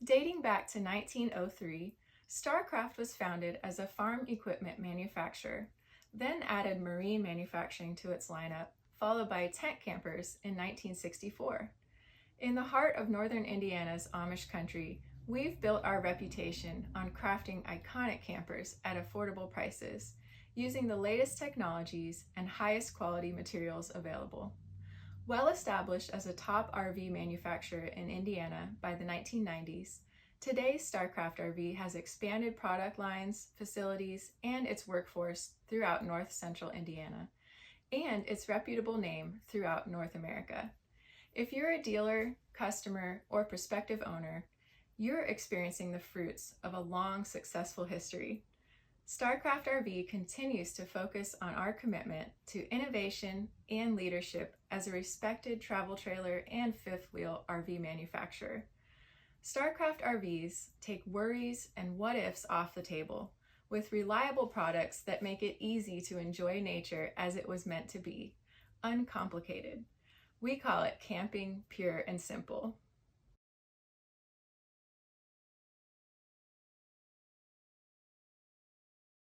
Dating back to 1903, Starcraft was founded as a farm equipment manufacturer, then added marine manufacturing to its lineup, followed by tent campers in 1964. In the heart of northern Indiana's Amish country, we've built our reputation on crafting iconic campers at affordable prices, using the latest technologies and highest quality materials available. Well established as a top RV manufacturer in Indiana by the 1990s, today's Starcraft RV has expanded product lines, facilities, and its workforce throughout north central Indiana, and its reputable name throughout North America. If you're a dealer, customer, or prospective owner, you're experiencing the fruits of a long, successful history. Starcraft RV continues to focus on our commitment to innovation and leadership as a respected travel trailer and fifth wheel RV manufacturer. Starcraft RVs take worries and what-ifs off the table with reliable products that make it easy to enjoy nature as it was meant to be, uncomplicated. We call it camping pure and simple.